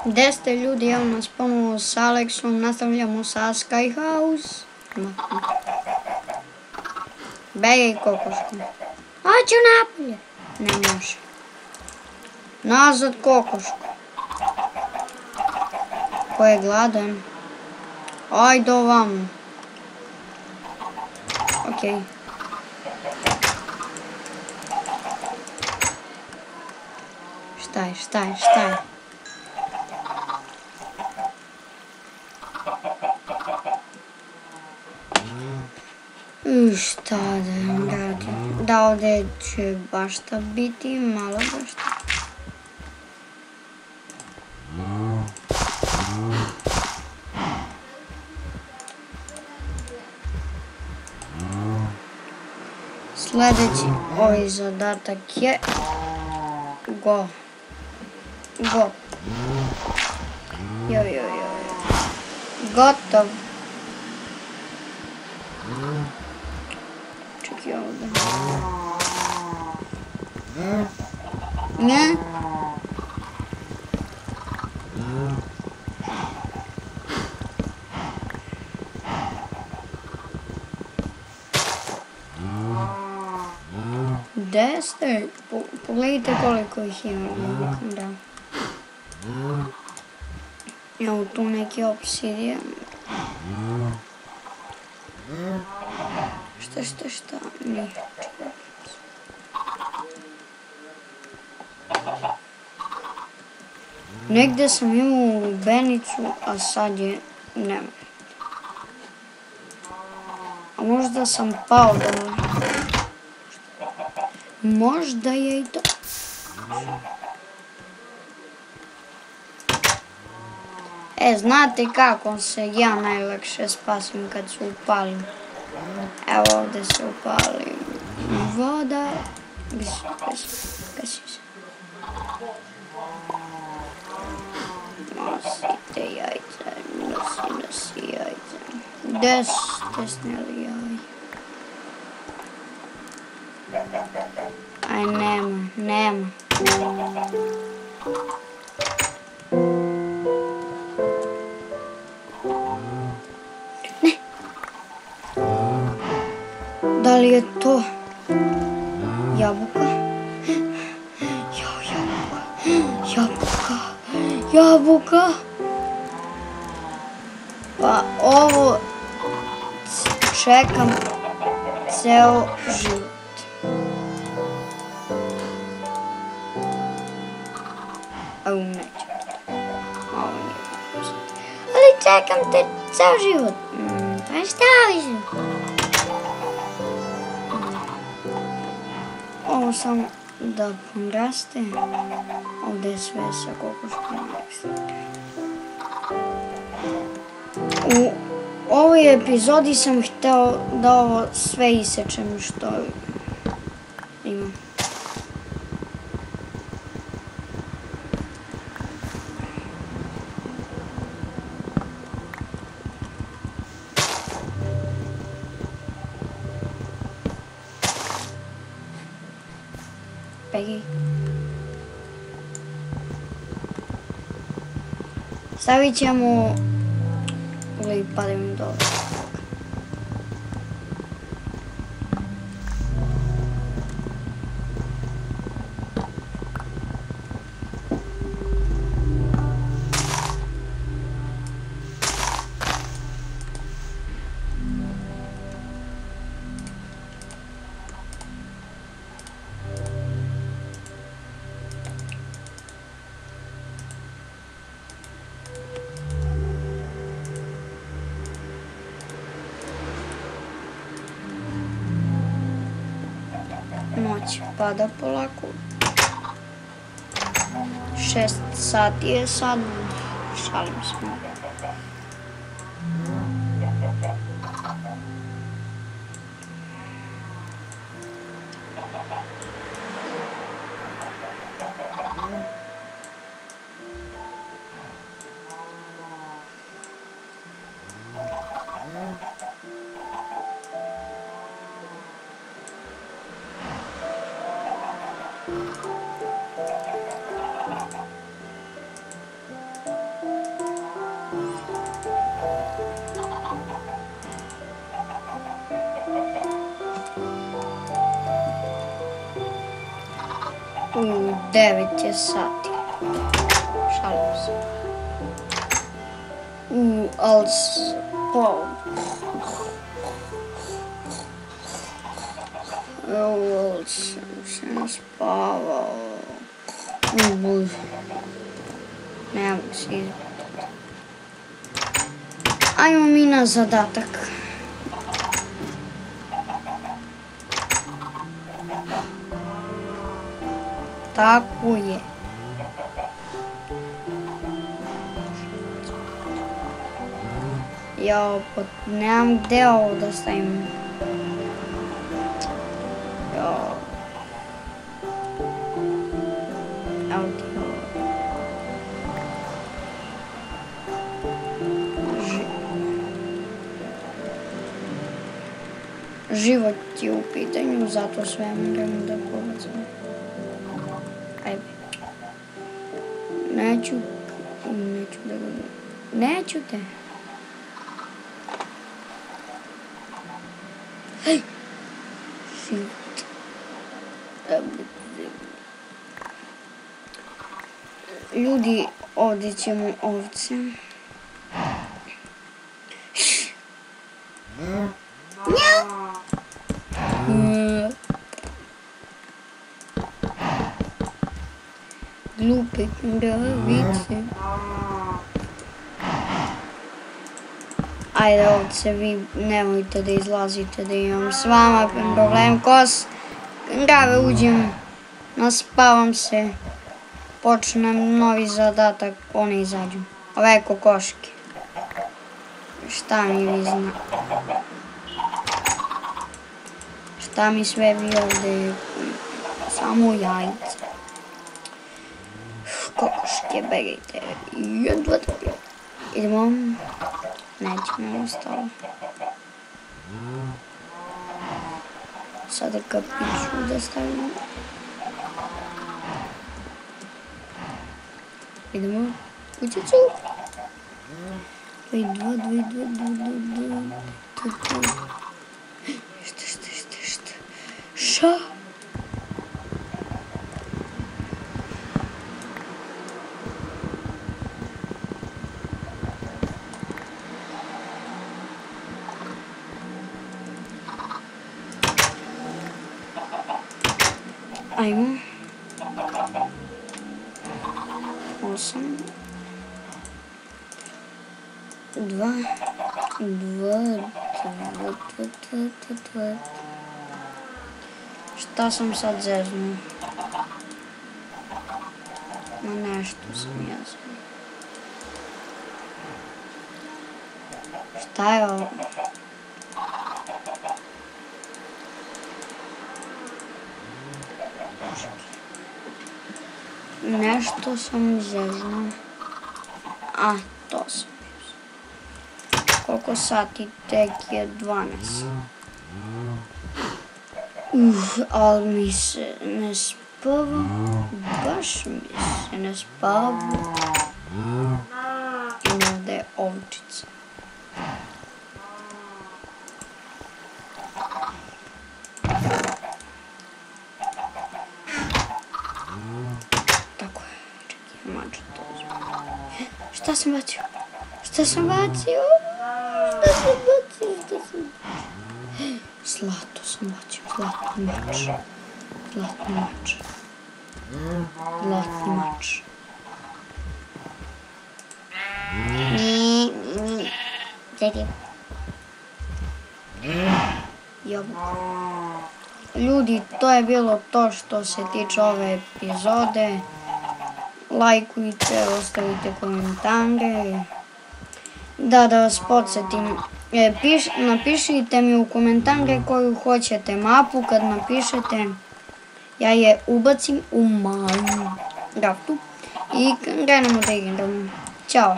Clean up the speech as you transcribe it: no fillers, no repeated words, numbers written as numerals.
Gde ste ljudi, evo nas ponovo s Aleksom, nastavljamo sa Sky House. Begaj kokošku. Hoću napolje. Ne može. Nazad kokošku. Ko je gladan? Ajde ovamo. Okej. Šta je? Šta da radim? Da, ovdje će bašta biti, malo bašta. Sljedeći ovaj zadatak je go. Gotov. Čekaj ovdje. Ne? Gde ste? Pogledajte koliko ih ima. Da. Evo tu neki obsidijan. Šta? Ništa. Negdje sam imao lubenicu, a sad je nema. A možda sam pao dole. Možda je i to. Znate kako se ja najlakše spasim kad se upalim. Evo ovdje se upalim. Voda. Gasi se. Nosite jajca. Nosi jajca. Gdje ste sneli jaj? Aj, nema. Ne. Da li je to jabuka? Jabuka. Pa ovo čekam ceo život. Neću. Ali čekam te ceo život. Pa šta više? Ovo samo da poraste. Ovdje je sve sa kokoškom. U ovoj epizodi sam htio da ovo sve isečem što imam. Peggy. Stavit ćemo ili padem dole. Noć pada polako. 6 sati je sad. Šalim se. 9 je sati. Šalim se. Ali sam se naspavao. Ne mogu se izbiti. Ajmo mi na zadatak. Tako je. Ja nemam gde ovo da stavim. Evo ti ovo. Život je u pitanju, zato sve moram da pobacam. Ajde. Neću da ga... Neću te. Hej! Život. Ljudi, ovdje ćemo ovce. Glupe kravice. Ajde ovce, vi nemojte da izlazite, da imam s vama problem. Krave uđem, naspavam se, počnem novi zadatak, one izađu. Ove kokoške. Šta mi vi zna? Šta mi sve vi ovdje? Samo jajce. Kokoške, begajte. 1, 2, 3. Idemo. Nećemo ostalo. Sada kapiću da stavimo. Idemo. Kućicu. 2, 2. Šta? Ša? Ajmo. 8. 2. Šta sam sad zeznuo? Ma nešto sam ja zeznuo. Šta je ovo? Nešto sam zeznuo. A, to sam. Koliko sati? Tek je 12. Ali mi se ne spava. Baš mi se ne spava. Ima ovdje ovčica. Tako je. Čekaj, maču to uzme. Šta sam bacio? Zlato sam bacio, zlatni mač. Ljudi, to je bilo to što se tiče ove epizode. Lajkujte, ostavite komentare. Da vas podsjetim, napišite mi u komentare koju hoćete mapu. Kad napišete, ja je ubacim u Minecraftu i krenemo da igramo. Ćao!